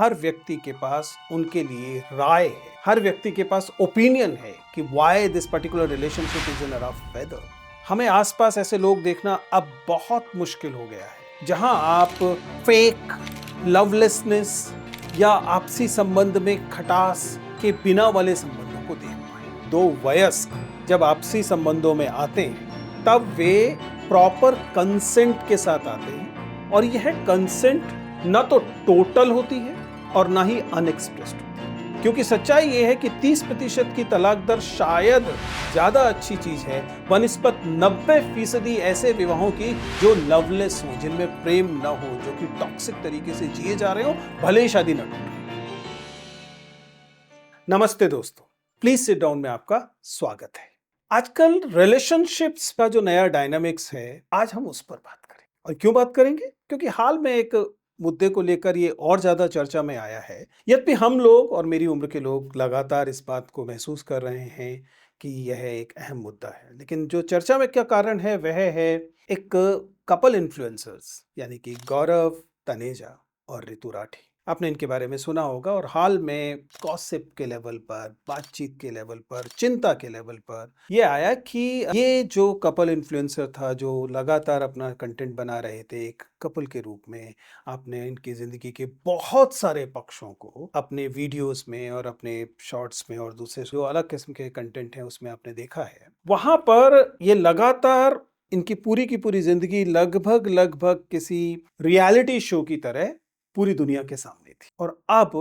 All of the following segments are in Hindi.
हर व्यक्ति के पास उनके लिए राय है, हर व्यक्ति के पास ओपिनियन है कि why this particular relationship is in a rough weather. हमें आसपास ऐसे लोग देखना अब बहुत मुश्किल हो गया है जहां आप फेक लवलेसनेस या आपसी संबंध में खटास के बिना वाले संबंधों को देख पाए। दो वयस्क जब आपसी संबंधों में आते हैं तब वे प्रॉपर कंसेंट के साथ आते हैं और यह कंसेंट ना तो टोटल होती है और ना ही अनएक्सप्रेस्ड होती है, क्योंकि सच्चाई यह है कि 30% की तलाक दर शायद ज्यादा अच्छी चीज है बनिस्बत 90% ऐसे विवाहों की जो लवलेस हो, जिनमें प्रेम न हो, जो कि टॉक्सिक तरीके से जिए जा रहे हो, भले ही शादी न टूटे। नमस्ते दोस्तों, प्लीज सिट डाउन में आपका स्वागत है। आजकल रिलेशनशिप्स का जो नया डायनामिक्स है, आज हम उस पर बात करें। और क्यों बात करेंगे? क्योंकि हाल में एक मुद्दे को लेकर ये और ज्यादा चर्चा में आया है। यद्यपि हम लोग और मेरी उम्र के लोग लगातार इस बात को महसूस कर रहे हैं कि यह एक अहम मुद्दा है, लेकिन जो चर्चा में क्या कारण है वह है एक कपल इन्फ्लुएंसर्स, यानी कि गौरव तनेजा और रितु राठी। आपने इनके बारे में सुना होगा और हाल में गॉसिप के लेवल पर, बातचीत के लेवल पर, चिंता के लेवल पर ये आया कि ये जो कपल इन्फ्लुएंसर था, जो लगातार अपना कंटेंट बना रहे थे एक कपल के रूप में, आपने इनकी जिंदगी के बहुत सारे पक्षों को अपने वीडियोस में और अपने शॉर्ट्स में और दूसरे जो अलग किस्म के कंटेंट हैं उसमें आपने देखा है। वहां पर ये लगातार इनकी पूरी की पूरी जिंदगी लगभग लगभग किसी रियलिटी शो की तरह पूरी दुनिया के सामने थी। और अब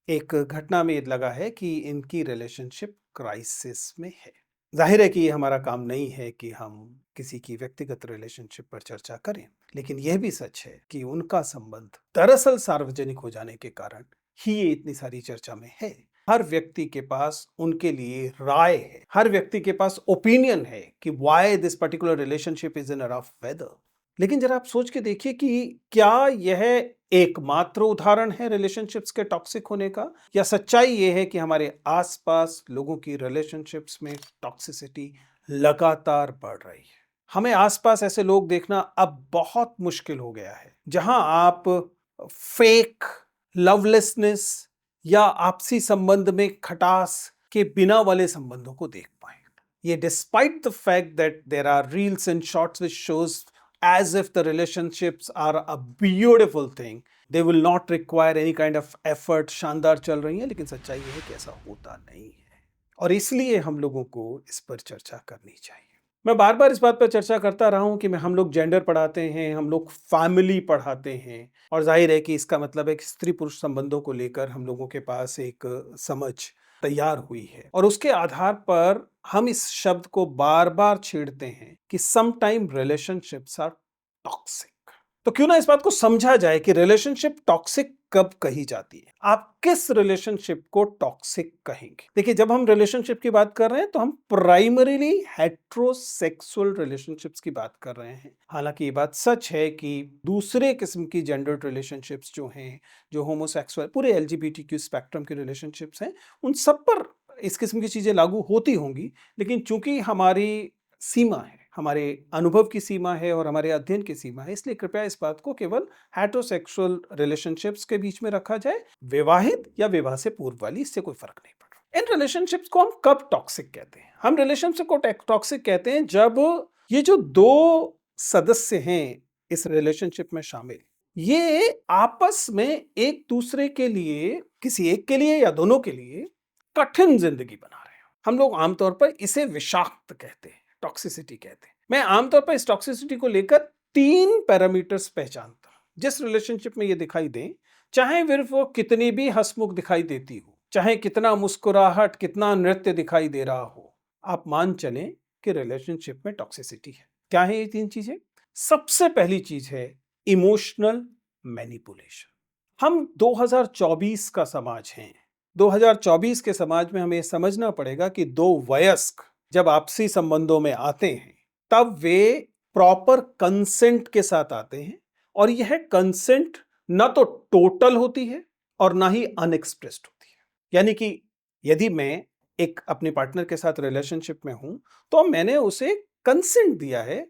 एक घटना में ये लगा है कि इनकी रिलेशनशिप क्राइसिस में है। जाहिर है कि ये हमारा काम नहीं है कि हम किसी की व्यक्तिगत रिलेशनशिप पर चर्चा करें, लेकिन यह भी सच है कि उनका संबंध दरअसल सार्वजनिक हो जाने के कारण ही ये इतनी सारी चर्चा में है। हर व्यक्ति के पास उनके लिए राय है, हर व्यक्ति के पास ओपिनियन है कि why this particular relationship is in a rough weather. लेकिन जरा आप सोच के देखिए कि क्या यह एकमात्र उदाहरण है रिलेशनशिप्स के टॉक्सिक होने का, या सच्चाई यह है कि हमारे आसपास लोगों की रिलेशनशिप्स में टॉक्सिसिटी लगातार बढ़ रही है। हमें आसपास ऐसे लोग देखना अब बहुत मुश्किल हो गया है जहां आप फेक लवलेसनेस या आपसी संबंध में खटास के बिना वाले संबंधों को देख पाए। ये despite the fact that there are reels and shorts which shows as if the relationships are a beautiful thing, they will not require any kind of effort, शानदार चल रही है, लेकिन सच्चाई ये है कि ऐसा होता नहीं है और इसलिए हम लोगों को इस पर चर्चा करनी चाहिए। मैं बार बार इस बात पर चर्चा करता रहा हूं कि हम लोग जेंडर पढ़ाते हैं, हम लोग फैमिली पढ़ाते हैं, और जाहिर है कि इसका मतलब है कि स्त्री पुरुष संबंधों को लेकर हम लोगों के पास एक समझ तैयार हुई है और उसके आधार पर हम इस शब्द को बार बार छेड़ते हैं कि some time relationships are toxic. तो क्यों ना इस बात को समझा जाए कि रिलेशनशिप टॉक्सिक कब कही जाती है, आप किस रिलेशनशिप को टॉक्सिक कहेंगे। देखिए, जब हम रिलेशनशिप की बात कर रहे हैं तो हम प्राइमरीली हेट्रोसेक्सुअल रिलेशनशिप्स की बात कर रहे हैं। हालांकि ये बात सच है कि दूसरे किस्म की जेंडर्ड रिलेशनशिप्स जो हैं, जो होमोसेक्सुअल, पूरे एलजीबीटीक्यू स्पेक्ट्रम की रिलेशनशिप्स हैं, उन सब पर इस किस्म की चीजें लागू होती होंगी। लेकिन चूंकि हमारी सीमा है, हमारे अनुभव की सीमा है और हमारे अध्ययन की सीमा है, इसलिए कृपया इस बात को केवल हेटेरोसेक्सुअल रिलेशनशिप्स के बीच में रखा जाए। विवाहित या विवाह से पूर्व वाली, इससे कोई फर्क नहीं पड़ रहा। इन रिलेशनशिप्स को हम कब टॉक्सिक कहते हैं? हम रिलेशनशिप को टॉक्सिक कहते हैं जब ये जो दो सदस्य हैं इस रिलेशनशिप में शामिल, ये आपस में एक दूसरे के लिए, किसी एक के लिए या दोनों के लिए कठिन जिंदगी बना रहे हैं। हम लोग आमतौर पर इसे विषाक्त कहते हैं, टॉक्सिसिटी कहते हैं। मैं आमतौर पर इस टॉक्सिसिटी को लेकर 3 पैरामीटर्स पहचानता हूं। जिस रिलेशनशिप में ये दिखाई दें, चाहे फिर वो कितनी भी हंसमुख दिखाई देती हो, चाहे कितना मुस्कुराहट, कितना नृत्य दिखाई दे रहा हो, आप मान चलें कि रिलेशनशिप में टॉक्सिसिटी है। क्या है ये 3 चीजें? सबसे पहली चीज है इमोशनल मैनिपुलेशन। हम 2024 का समाज हैं। 2024 के समाज में हमें समझना पड़ेगा कि दो वयस्क जब आपसी संबंधों में आते हैं तब वे प्रॉपर कंसेंट के साथ आते हैं और यह कंसेंट ना तो टोटल होती है और ना ही अनएक्सप्रेस्ड होती है। यानी कि यदि मैं एक अपने पार्टनर के साथ रिलेशनशिप में हूं तो मैंने उसे कंसेंट दिया है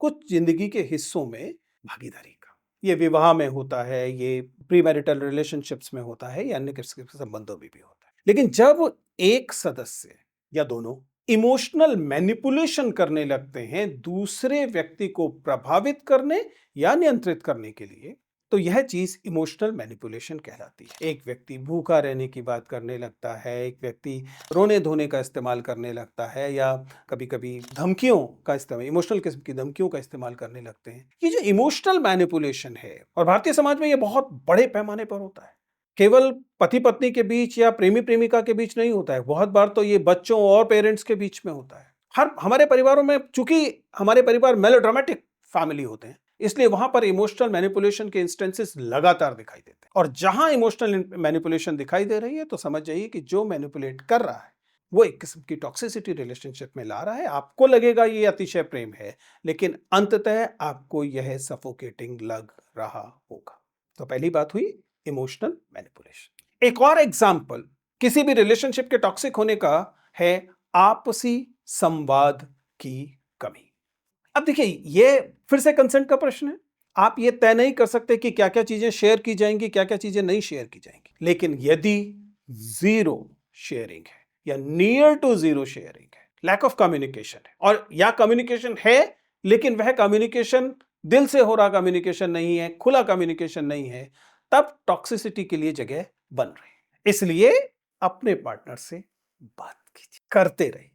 कुछ जिंदगी के हिस्सों में भागीदारी का। ये विवाह में होता है, ये प्री मैरिटल रिलेशनशिप्स में होता है, या अन्य किसी के संबंधों में भी होता है। लेकिन जब एक सदस्य या दोनों इमोशनल मैनिपुलेशन करने लगते हैं दूसरे व्यक्ति को प्रभावित करने या नियंत्रित करने के लिए, तो यह चीज इमोशनल मैनिपुलेशन कहलाती है। एक व्यक्ति भूखा रहने की बात करने लगता है, एक व्यक्ति रोने धोने का इस्तेमाल करने लगता है, या कभी कभी धमकियों का इस्तेमाल, इमोशनल किस्म की धमकियों का इस्तेमाल करने लगते हैं। ये जो इमोशनल मैनिपुलेशन है, और भारतीय समाज में ये बहुत बड़े पैमाने पर होता है, केवल पति पत्नी के बीच या प्रेमी प्रेमिका के बीच नहीं होता है, बहुत बार तो ये बच्चों और पेरेंट्स के बीच में होता है। हमारे परिवारों में, चूंकि हमारे परिवार मेलोड्रामेटिक फैमिली होते हैं, इसलिए वहां पर इमोशनल मैनिपुलेशन के इंस्टेंसेस लगातार दिखाई देते हैं। और जहां इमोशनल मैनिपुलेशन दिखाई दे रही है, तो समझ जाइए कि जो मैनिपुलेट कर रहा है वो एक किस्म की टॉक्सिसिटी रिलेशनशिप में ला रहा है। आपको लगेगा ये अतिशय प्रेम है, लेकिन अंततः आपको यह सफोकेटिंग लग रहा होगा। तो पहली बात हुई इमोशनल मैनिपुलेशन। एक और एग्जाम्पल किसी भी रिलेशनशिप के टॉक्सिक होने का है आपसी संवाद की कमी। अब देखिए, ये फिर से कंसेंट का प्रश्न है। आप ये तय नहीं कर सकते कि क्या क्या चीजें शेयर की जाएंगी, क्या क्या चीजें नहीं शेयर की जाएंगी। लेकिन यदि जीरो शेयरिंग है या नियर टू जीरो शेयरिंग है, लैक ऑफ कम्युनिकेशन है, और या कम्युनिकेशन है लेकिन वह कम्युनिकेशन दिल से हो रहा कम्युनिकेशन नहीं है, खुला कम्युनिकेशन नहीं है, तब टॉक्सिसिटी के लिए जगह बन रही है। इसलिए अपने पार्टनर से बात कीजिए, करते रहिए।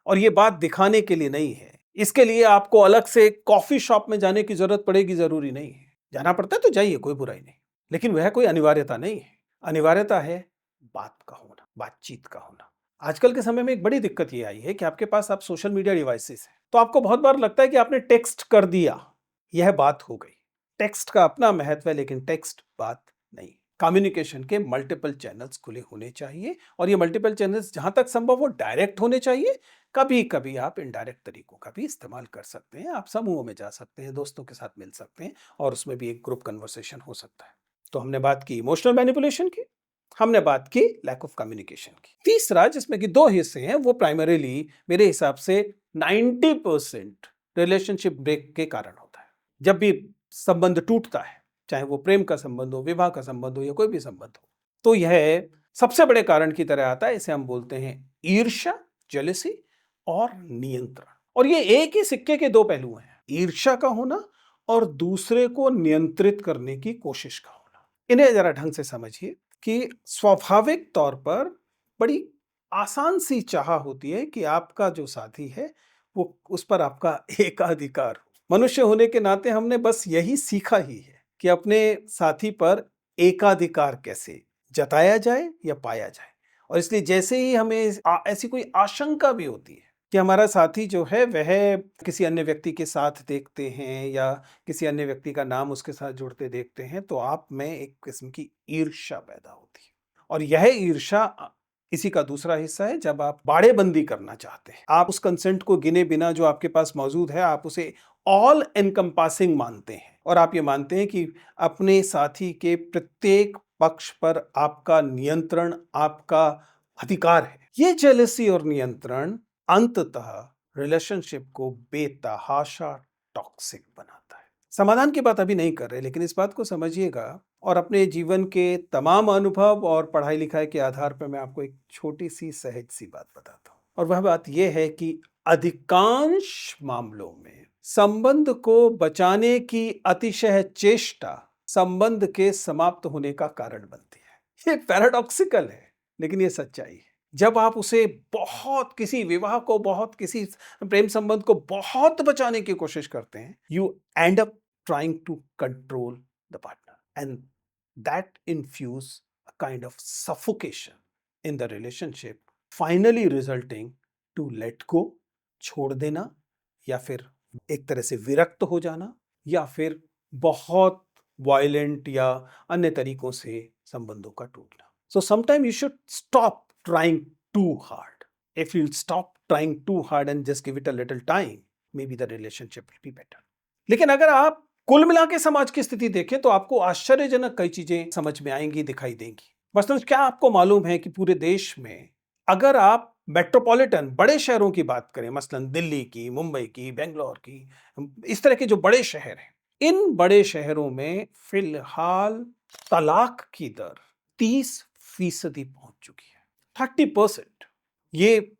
और ये बात दिखाने के लिए नहीं है, इसके लिए आपको अलग से कॉफी शॉप में जाने की जरूरत पड़ेगी, जरूरी नहीं है। जाना पड़ता है तो जाइए, कोई बुराई नहीं, लेकिन वह कोई अनिवार्यता नहीं है। अनिवार्यता है बात का होना, बातचीत का होना। आजकल के समय में एक बड़ी दिक्कत ये आई है कि आपके पास आप सोशल मीडिया डिवाइसेस हैं, तो आपको बहुत बार लगता है कि आपने टेक्स्ट कर दिया, यह बात हो गई। टेक्स्ट का अपना महत्व है, लेकिन टेक्स्ट बात नहीं। कम्युनिकेशन के मल्टीपल चैनल्स खुले होने चाहिए, और ये मल्टीपल चैनल्स जहां तक संभव हो डायरेक्ट होने चाहिए। कभी कभी आप इनडायरेक्ट तरीकों का भी इस्तेमाल कर सकते हैं। आप समूहों में जा सकते हैं, दोस्तों के साथ मिल सकते हैं, और उसमें भी एक ग्रुप कन्वर्सेशन हो सकता है। तो हमने बात की इमोशनल मैनिपुलेशन की, हमने बात की लैक ऑफ कम्युनिकेशन की। तीसरा, जिसमें कि दो हिस्से हैं, वो प्राइमरीली मेरे हिसाब से 90% रिलेशनशिप ब्रेक के कारण होता है। जब भी संबंध टूटता है, चाहे वो प्रेम का संबंध हो, विवाह का संबंध हो, या कोई भी संबंध हो, तो यह सबसे बड़े कारण की तरह आता है। इसे हम बोलते हैं ईर्ष्या, जेलसी और नियंत्रण। और ये एक ही सिक्के के दो पहलू हैं, ईर्ष्या का होना और दूसरे को नियंत्रित करने की कोशिश का होना। इन्हें जरा ढंग से समझिए कि स्वाभाविक तौर पर बड़ी आसान सी चाह होती है कि आपका जो साथी है वो, उस पर आपका एकाधिकार हो। मनुष्य होने के नाते हमने बस यही सीखा ही है कि अपने साथी पर एकाधिकार कैसे जताया जाए या पाया जाए। और इसलिए जैसे ही हमें ऐसी कोई आशंका भी होती है कि हमारा साथी जो है वह किसी अन्य व्यक्ति के साथ देखते हैं, या किसी अन्य व्यक्ति का नाम उसके साथ जुड़ते देखते हैं, तो आप में एक किस्म की ईर्ष्या पैदा होती है। और यह ईर्ष्या इसी का दूसरा हिस्सा है। जब आप बाड़ेबंदी करना चाहते हैं, आप उस कंसेंट को गिने बिना जो आपके पास मौजूद है, आप उसे ऑल एनकम्पासिंग मानते हैं, और आप ये मानते हैं कि अपने साथी के प्रत्येक पक्ष पर आपका नियंत्रण, आपका अधिकार है। ये जेलसी और नियंत्रण अंततः रिलेशनशिप को बेतहाशा टॉक्सिक बनाता है। समाधान की बात अभी नहीं कर रहे, लेकिन इस बात को समझिएगा, और अपने जीवन के तमाम अनुभव और पढ़ाई लिखाई के आधार पर मैं आपको एक छोटी सी सहज सी बात बताता हूं। और वह बात यह है कि अधिकांश मामलों में संबंध को बचाने की अतिशय चेष्टा संबंध के समाप्त होने का कारण बनती है। ये पैराडॉक्सिकल है, लेकिन ये सच्चाई है। जब आप उसे बहुत, किसी विवाह को बहुत, किसी प्रेम संबंध को बहुत बचाने की कोशिश करते हैं, you end up trying to control the partner, and that infuse a kind of suffocation in the relationship, finally resulting to let go, छोड़ देना, या फिर एक तरह से विरक्त हो जाना, या फिर बहुत वायलेंट या अन्य तरीकों से संबंधों का टूटना। So sometime you should stop trying too hard. If you'll stop trying too hard and just give it a little time, maybe the relationship will be better. लेकिन अगर आप कुल मिला के समाज की स्थिति देखें, तो आपको आश्चर्यजनक कई चीजें समझ में आएंगी, दिखाई देंगी। मसलन क्या आपको मालूम है कि पूरे देश में अगर आप मेट्रोपॉलिटन बड़े शहरों की बात करें, मसलन दिल्ली की, मुंबई की, बेंगलोर की, इस तरह के जो बड़े शहर हैं, इन बड़े शहरों में फिलहाल तलाक की दर 30% पहुंच चुकी है। 30%। ये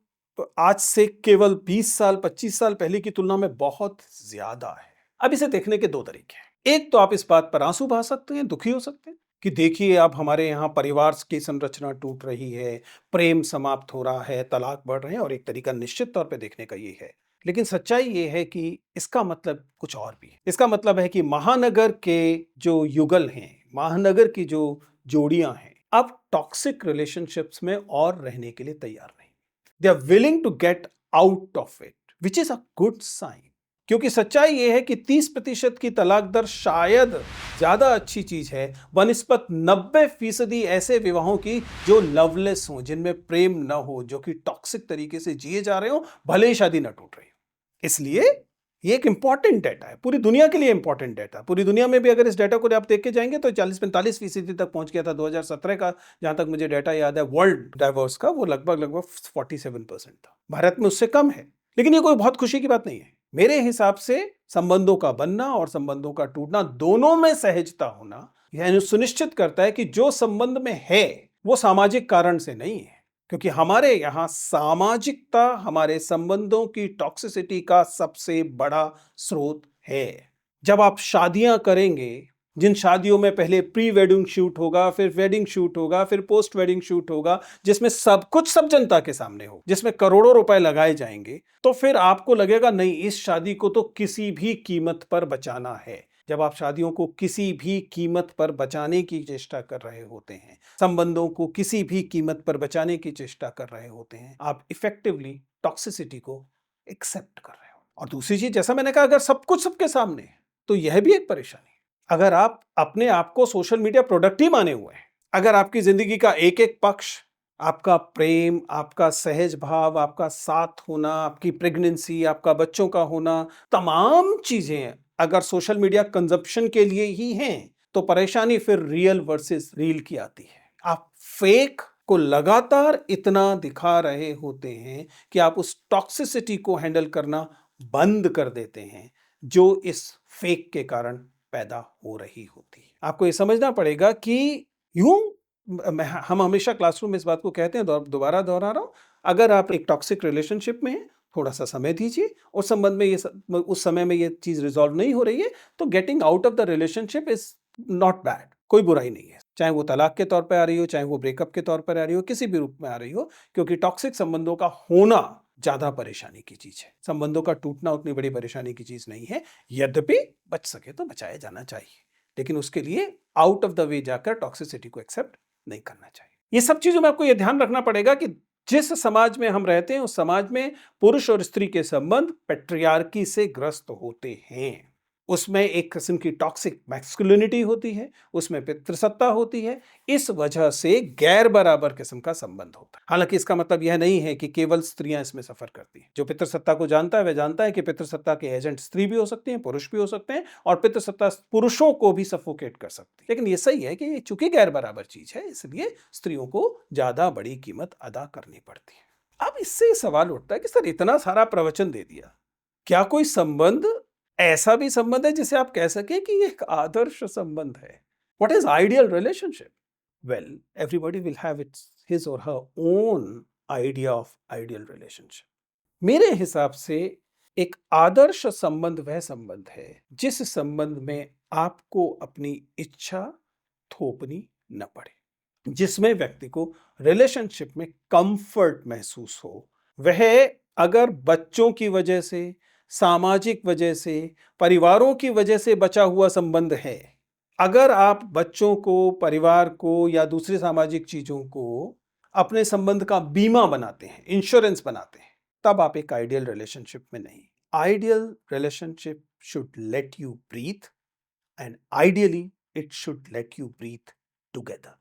आज से केवल 20 साल 25 साल पहले की तुलना में बहुत ज्यादा है। अब इसे देखने के दो तरीके हैं। एक तो आप इस बात पर आंसू बहा सकते हैं, दुखी हो सकते हैं कि देखिए अब हमारे यहाँ परिवार की संरचना टूट रही है, प्रेम समाप्त हो रहा है, तलाक बढ़ रहे हैं, और एक तरीका निश्चित तौर पे देखने का ये है। लेकिन सच्चाई ये है कि इसका मतलब कुछ और भी है। इसका मतलब है कि महानगर के जो युगल हैं, महानगर की जो जोड़ियां हैं, अब टॉक्सिक रिलेशनशिप्स में और रहने के लिए तैयार नहीं। They are willing to get out of it, which is a good sign. क्योंकि सच्चाई यह है कि 30% की तलाक दर शायद ज्यादा अच्छी चीज है बनिस्बत 90% ऐसे विवाहों की जो लवलेस हों, जिनमें प्रेम न हो, जो कि टॉक्सिक तरीके से जिए जा रहे हो, भले ही शादी न टूट रही हो। इसलिए ये एक इंपॉर्टेंट डाटा है, पूरी दुनिया के लिए इंपॉर्टेंट डाटा। पूरी दुनिया में भी अगर इस डाटा को आप देख के जाएंगे तो 40-45% तक पहुंच गया था 2017 का, जहां तक मुझे डाटा याद है वर्ल्ड डाइवोर्स का, वो लगभग 47% था। भारत में उससे कम है, लेकिन ये कोई बहुत खुशी की बात नहीं है। मेरे हिसाब से संबंधों का बनना और संबंधों का टूटना, दोनों में सहजता होना, यह सुनिश्चित करता है कि जो संबंध में है वो सामाजिक कारण से नहीं है। क्योंकि हमारे यहां सामाजिकता हमारे संबंधों की टॉक्सिसिटी का सबसे बड़ा स्रोत है। जब आप शादियां करेंगे, जिन शादियों में पहले प्री वेडिंग शूट होगा, फिर वेडिंग शूट होगा, फिर पोस्ट वेडिंग शूट होगा, जिसमें सब कुछ सब जनता के सामने हो, जिसमें करोड़ों रुपए लगाए जाएंगे, तो फिर आपको लगेगा नहीं, इस शादी को तो किसी भी कीमत पर बचाना है। जब आप शादियों को किसी भी कीमत पर बचाने की चेष्टा कर रहे होते हैं, संबंधों को किसी भी कीमत पर बचाने की चेष्टा कर रहे होते हैं, आप इफेक्टिवली टॉक्सिसिटी को एक्सेप्ट कर रहे हो। और दूसरी चीज, जैसा मैंने कहा, अगर सब कुछ सबके सामने है तो यह भी एक परेशानी है। अगर आप अपने आप को सोशल मीडिया प्रोडक्ट ही माने हुए हैं, अगर आपकी जिंदगी का एक एक पक्ष, आपका प्रेम, आपका सहज भाव, आपका साथ होना, आपकी प्रेगनेंसी, आपका बच्चों का होना, तमाम चीजें अगर सोशल मीडिया कंजप्शन के लिए ही हैं, तो परेशानी फिर रियल वर्सेस रील की आती है। आप फेक को लगातार इतना दिखा रहे होते हैं कि आप उस टॉक्सिसिटी को हैंडल करना बंद कर देते हैं जो इस फेक के कारण पैदा हो रही होती है। आपको ये समझना पड़ेगा कि यूं हम हमेशा क्लासरूम में इस बात को कहते हैं, दोबारा दोहरा रहा हूं, अगर आप एक टॉक्सिक रिलेशनशिप में हैं, थोड़ा सा समय दीजिए, और संबंध में उस समय में ये चीज रिजॉल्व नहीं हो रही है, तो getting out of the relationship is not bad, कोई बुराई नहीं है। चाहे वो तलाक के तौर पर आ रही हो, चाहे वो ब्रेकअप के तौर पर आ रही हो, किसी भी रूप में आ रही हो, क्योंकि टॉक्सिक संबंधों का होना ज्यादा परेशानी की चीज है। संबंधों का टूटना उतनी बड़ी परेशानी की चीज नहीं है। यद्यपि बच सके तो बचाया जाना चाहिए, लेकिन उसके लिए आउट ऑफ द वे जाकर टॉक्सिसिटी को एक्सेप्ट नहीं करना चाहिए। ये सब चीजों में आपको यह ध्यान रखना पड़ेगा कि जिस समाज में हम रहते हैं, उस समाज में पुरुष और स्त्री के संबंध पैट्रियार्की से ग्रस्त होते हैं। उसमें एक किस्म की टॉक्सिक मैस्कुलिनिटी होती है, उसमें पितृसत्ता होती है। इस वजह से गैर बराबर किस्म का संबंध होता है। हालांकि इसका मतलब यह नहीं है कि केवल स्त्रियां इसमें सफर करती हैं। जो पितृसत्ता को जानता है वह जानता है कि पितृसत्ता के एजेंट स्त्री भी हो सकती हैं, पुरुष भी हो सकते हैं, और पितृसत्ता पुरुषों को भी सफोकेट कर सकती है। लेकिन यह सही है कि चूंकि गैर बराबर चीज है, इसलिए स्त्रियों को ज्यादा बड़ी कीमत अदा करनी पड़ती है। अब इससे सवाल उठता है कि सर, इतना सारा प्रवचन दे दिया, क्या कोई संबंध ऐसा भी संबंध है जिसे आप कह सकें कि एक आदर्श संबंध है? What is ideal relationship? Well, everybody will have its his और her own idea of ideal relationship. मेरे हिसाब से एक आदर्श संबंध वह संबंध है जिस संबंध में आपको अपनी इच्छा थोपनी न पड़े, जिसमें व्यक्ति को रिलेशनशिप में कंफर्ट महसूस हो। वह अगर बच्चों की वजह से, सामाजिक वजह से, परिवारों की वजह से बचा हुआ संबंध है, अगर आप बच्चों को, परिवार को या दूसरी सामाजिक चीजों को अपने संबंध का बीमा बनाते हैं, इंश्योरेंस बनाते हैं, तब आप एक आइडियल रिलेशनशिप में नहीं। Ideal relationship should let you breathe, and ideally it should let you breathe together.